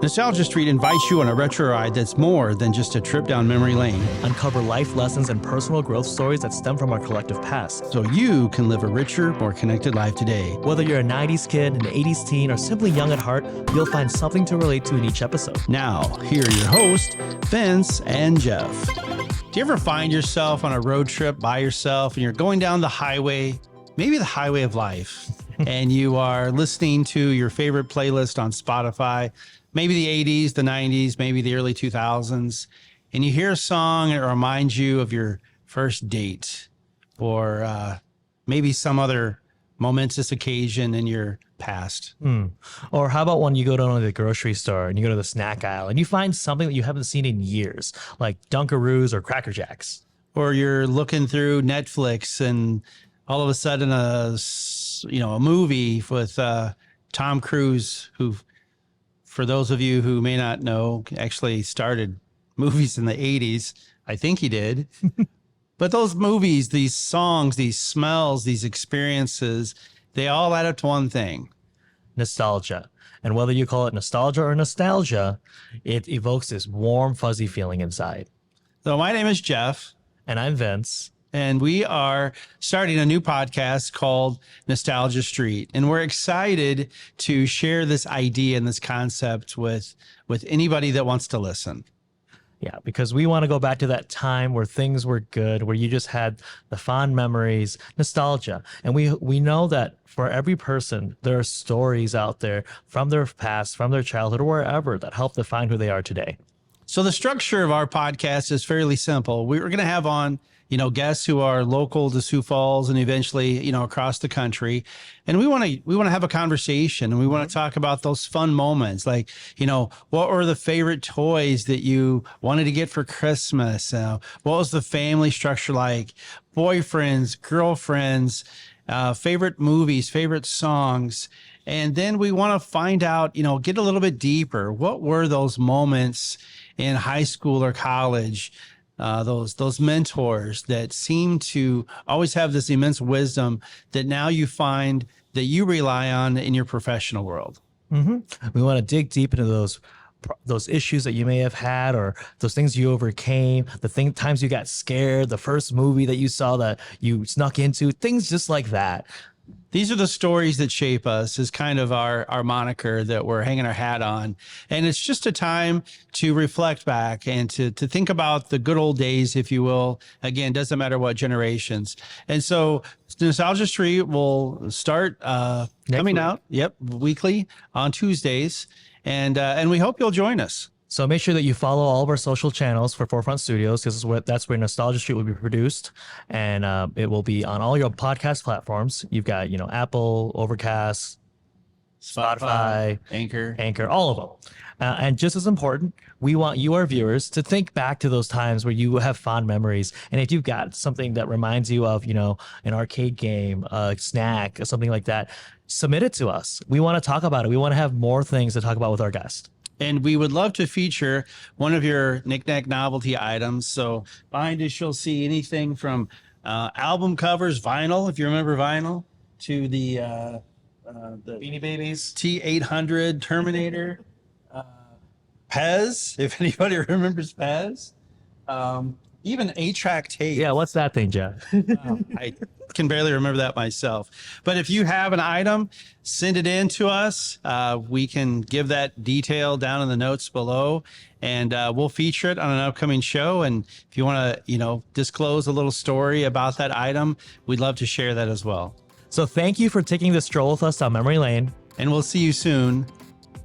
Nostalgia Street invites you on a retro ride that's more than just a trip down memory lane. Uncover life lessons and personal growth stories that stem from our collective past. So you can live a richer, more connected life today. Whether you're a 90s kid, an 80s teen, or simply young at heart, you'll find something to relate to in each episode. Now, here are your hosts, Vince and Jeff. Do you ever find yourself on a road trip by yourself and you're going down the highway, maybe the highway of life, and you are listening to your favorite playlist on Spotify, maybe the 80s, the 90s, maybe the early 2000s, and you hear a song that reminds you of your first date or maybe some other momentous occasion in your past. Or how about when you go down to the grocery store and you go to the snack aisle and you find something that you haven't seen in years, like Dunkaroos or Cracker Jacks? Or you're looking through Netflix and all of a sudden a movie with Tom Cruise, who, for those of you who may not know, actually started movies in the 80s. I think he did. But those movies, these songs, these smells, these experiences, they all add up to one thing. Nostalgia. And whether you call it nostalgia or nostalgia, it evokes this warm, fuzzy feeling inside. So my name is Jeff. And I'm Vince. And we are starting a new podcast called Nostalgia Street. And we're excited to share this idea and this concept with anybody that wants to listen. Yeah, because we want to go back to that time where things were good, where you just had the fond memories, nostalgia. And we know that for every person, there are stories out there from their past, from their childhood, or wherever that help define who they are today. So the structure of our podcast is fairly simple. We're going to have on guests who are local to Sioux Falls and eventually, across the country. And we want to have a conversation, and we want to talk about those fun moments. Like, what were the favorite toys that you wanted to get for Christmas? What was the family structure like? Boyfriends, girlfriends, favorite movies, favorite songs. And then we want to find out, get a little bit deeper. What were those moments in high school or college? Those mentors that seem to always have this immense wisdom that now you find that you rely on in your professional world. Mm-hmm. We want to dig deep into those issues that you may have had, or those things you overcame, times you got scared, the first movie that you saw that you snuck into, things just like that. These are the stories that shape us is kind of our moniker that we're hanging our hat on. And it's just a time to reflect back and to think about the good old days, if you will. Again, doesn't matter what generations. And so Nostalgia Street will start coming out weekly on Tuesdays. And we hope you'll join us. So make sure that you follow all of our social channels for Forefront Studios, because that's where Nostalgia Street will be produced, and it will be on all your podcast platforms. You've got Apple, Overcast, Spotify, Anchor, all of them. And just as important, we want you, our viewers, to think back to those times where you have fond memories. And if you've got something that reminds you of, an arcade game, a snack, something like that, submit it to us. We want to talk about it. We want to have more things to talk about with our guests. And we would love to feature one of your knick-knack novelty items. So behind us, you'll see anything from album covers, vinyl, if you remember vinyl, to the Beanie Babies, T-800 Terminator, Pez, if anybody remembers Pez, even 8-track tape. Yeah, what's that thing, Jeff? I can barely remember that myself. But if you have an item, send it in to us. We can give that detail down in the notes below, and we'll feature it on an upcoming show. And if you want to, disclose a little story about that item, we'd love to share that as well. So thank you for taking this stroll with us down memory lane. And we'll see you soon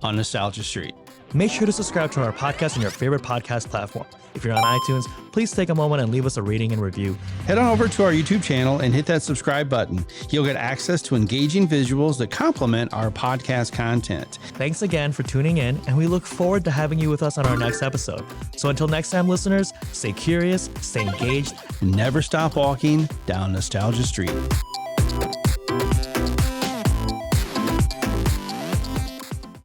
on Nostalgia Street. Make sure to subscribe to our podcast on your favorite podcast platform. If you're on iTunes, please take a moment and leave us a rating and review. Head on over to our YouTube channel and hit that subscribe button. You'll get access to engaging visuals that complement our podcast content. Thanks again for tuning in, and we look forward to having you with us on our next episode. So until next time, listeners, stay curious, stay engaged, and never stop walking down Nostalgia Street.